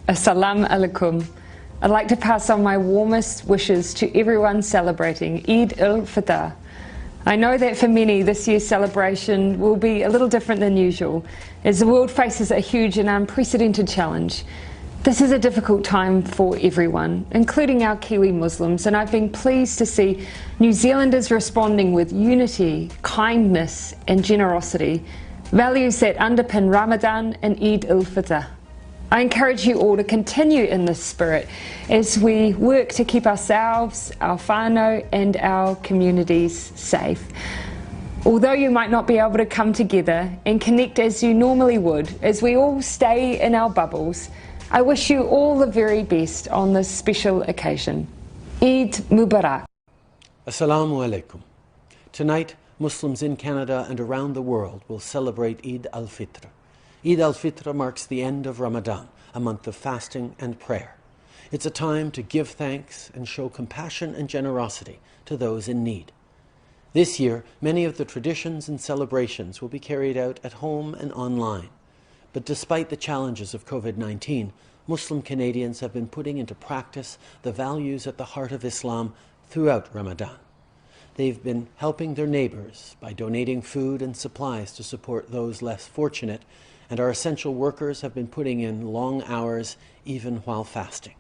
Assalamu alaikum. I'd like to pass on my warmest wishes to everyone celebrating Eid al-Fitr. I know that for many this year's celebration will be a little different than usual as the world faces a huge and unprecedented challenge. This is a difficult time for everyone, including our Kiwi Muslims, and I've been pleased to see New Zealanders responding with unity, kindness and generosity, values that underpin Ramadan and Eid al-Fitr. I encourage you all to continue in this spirit as we work to keep ourselves, our whānau and our communities safe. Although you might not be able to come together and connect as you normally would, as we all stay in our bubbles, I wish you all the very best on this special occasion. Eid Mubarak. Assalamu alaikum. Tonight, Muslims in Canada and around the world will celebrate Eid al-Fitr. Eid al-Fitr marks the end of Ramadan, a month of fasting and prayer. It's a time to give thanks and show compassion and generosity to those in need. This year, many of the traditions and celebrations will be carried out at home and online. But despite the challenges of COVID-19, Muslim Canadians have been putting into practice the values at the heart of Islam throughout Ramadan. They've been helping their neighbours by donating food and supplies to support those less fortunate, and our essential workers have been putting in long hours even while fasting.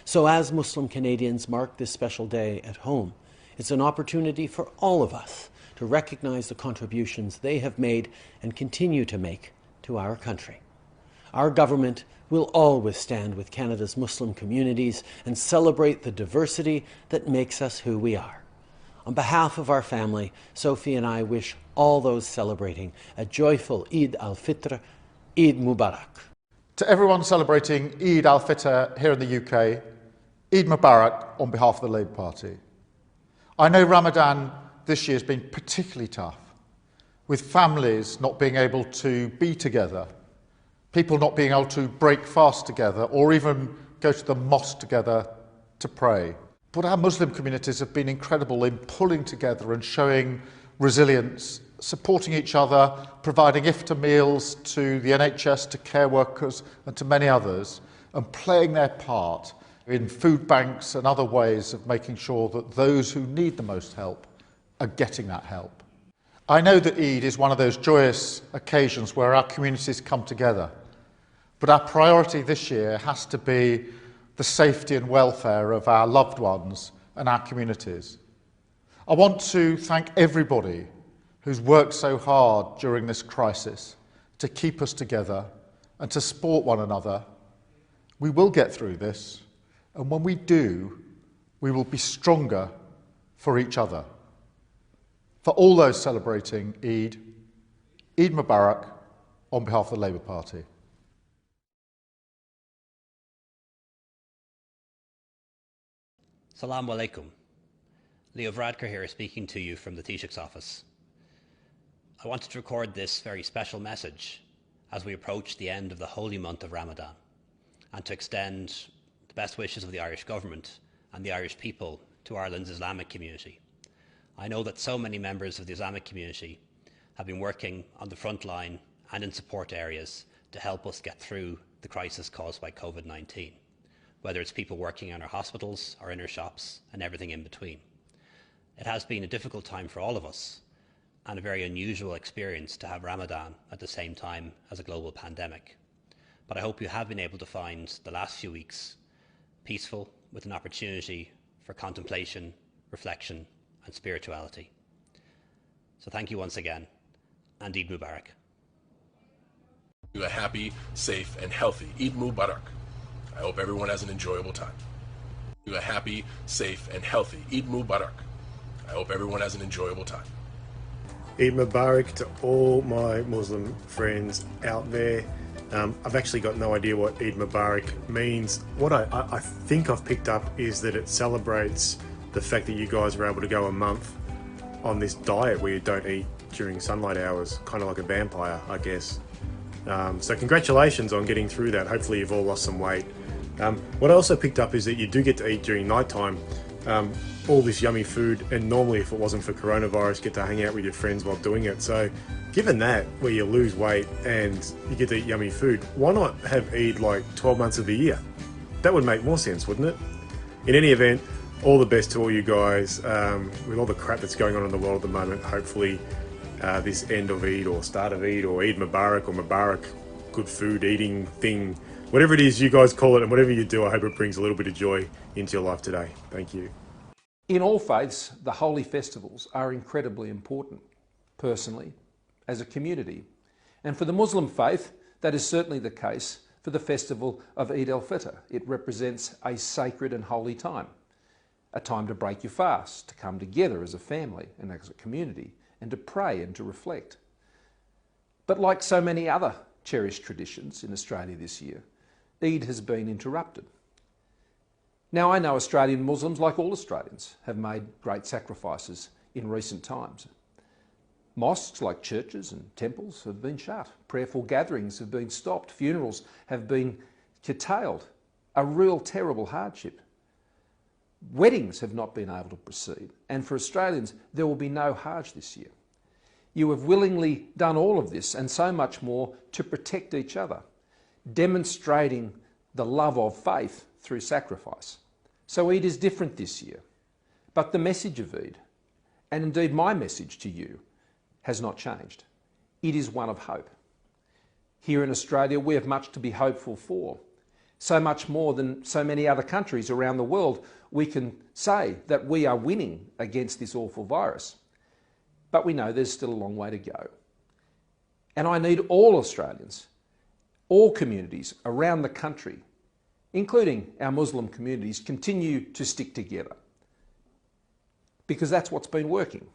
So as Muslim Canadians mark this special day at home, it's an opportunity for all of us to recognize the contributions they have made and continue to make to our country. Our government will always stand with Canada's Muslim communities and celebrate the diversity that makes us who we are. On behalf of our family, Sophie and I wish all those celebrating a joyful Eid al-Fitr, Eid Mubarak. To everyone celebrating Eid al-Fitr here in the UK, Eid Mubarak on behalf of the Labour Party. I know Ramadan this year has been particularly tough, with families not being able to be together, people not being able to break fast together or even go to the mosque together to pray. But our Muslim communities have been incredible in pulling together and showing resilience, supporting each other, providing iftar meals to the NHS, to care workers and to many others, and playing their part in food banks and other ways of making sure that those who need the most help are getting that help. I know that Eid is one of those joyous occasions where our communities come together, but our priority this year has to be the safety and welfare of our loved ones and our communities. I want to thank everybody who's worked so hard during this crisis to keep us together and to support one another. We will get through this, and when we do, we will be stronger for each other. For all those celebrating Eid, Eid Mubarak on behalf of the Labour Party. Assalamu alaikum. Leo Varadkar here speaking to you from the Taoiseach's office. I wanted to record this very special message as we approach the end of the holy month of Ramadan, and to extend the best wishes of the Irish government and the Irish people to Ireland's Islamic community. I know that so many members of the Islamic community have been working on the front line and in support areas to help us get through the crisis caused by COVID-19, whether it's people working in our hospitals or in our shops and everything in between. It has been a difficult time for all of us, and a very unusual experience to have Ramadan at the same time as a global pandemic. But I hope you have been able to find the last few weeks peaceful, with an opportunity for contemplation, reflection and spirituality. So thank you once again, and Eid Mubarak. A happy, safe and healthy Eid Mubarak. I hope everyone has an enjoyable time. A happy, safe and healthy Eid Mubarak. I hope everyone has an enjoyable time. Eid Mubarak to all my Muslim friends out there. I've actually got no idea what Eid Mubarak means. What I think I've picked up is that it celebrates the fact that you guys were able to go a month on this diet where you don't eat during sunlight hours, kind of like a vampire, I guess. So congratulations on getting through that. Hopefully you've all lost some weight. What I also picked up is that you do get to eat during nighttime, all this yummy food, and normally if it wasn't for coronavirus, get to hang out with your friends while doing it. So given that, where you lose weight and you get to eat yummy food, why not have Eid like 12 months of the year? That would make more sense, wouldn't it? In any event, all the best to all you guys. With all the crap that's going on in the world at the moment, hopefully this end of Eid or start of Eid or Eid Mubarak or Mubarak, good food eating thing, whatever it is you guys call it and whatever you do, I hope it brings a little bit of joy into your life today. Thank you. In all faiths, the holy festivals are incredibly important, personally, as a community. And for the Muslim faith, that is certainly the case for the festival of Eid al-Fitr. It represents a sacred and holy time, a time to break your fast, to come together as a family and as a community, and to pray and to reflect. But like so many other cherished traditions in Australia this year, Eid has been interrupted. Now, I know Australian Muslims, like all Australians, have made great sacrifices in recent times. Mosques, like churches and temples, have been shut. Prayerful gatherings have been stopped. Funerals have been curtailed. A real terrible hardship. Weddings have not been able to proceed. And for Australians, there will be no Hajj this year. You have willingly done all of this and so much more to protect each other, demonstrating the love of faith through sacrifice. So Eid is different this year. But the message of Eid, and indeed my message to you, has not changed. It is one of hope. Here in Australia, we have much to be hopeful for. So much more than so many other countries around the world, we can say that we are winning against this awful virus. But we know there's still a long way to go. And I need all Australians, all communities around the country, including our Muslim communities, continue to stick together. Because that's what's been working.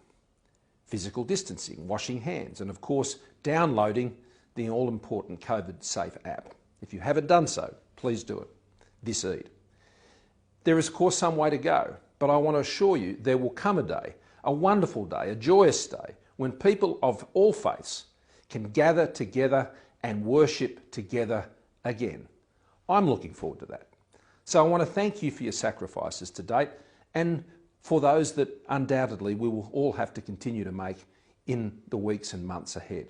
Physical distancing, washing hands, and of course, downloading the all-important COVID Safe app. If you haven't done so, please do it this Eid. There is, of course, some way to go, but I want to assure you there will come a day, a wonderful day, a joyous day, when people of all faiths can gather together and worship together again. I'm looking forward to that. So I want to thank you for your sacrifices to date and for those that undoubtedly we will all have to continue to make in the weeks and months ahead.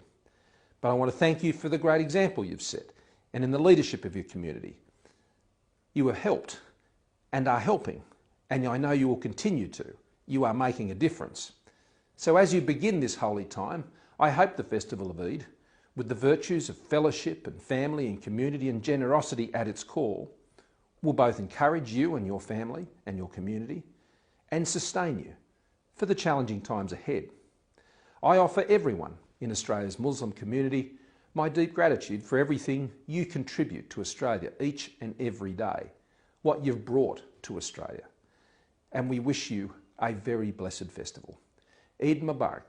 But I want to thank you for the great example you've set and in the leadership of your community. You have helped and are helping, and I know you will continue to. You are making a difference. So as you begin this holy time, I hope the festival of Eid, with the virtues of fellowship and family and community and generosity at its core, will both encourage you and your family and your community and sustain you for the challenging times ahead. I offer everyone in Australia's Muslim community my deep gratitude for everything you contribute to Australia each and every day, what you've brought to Australia. And we wish you a very blessed festival. Eid Mubarak.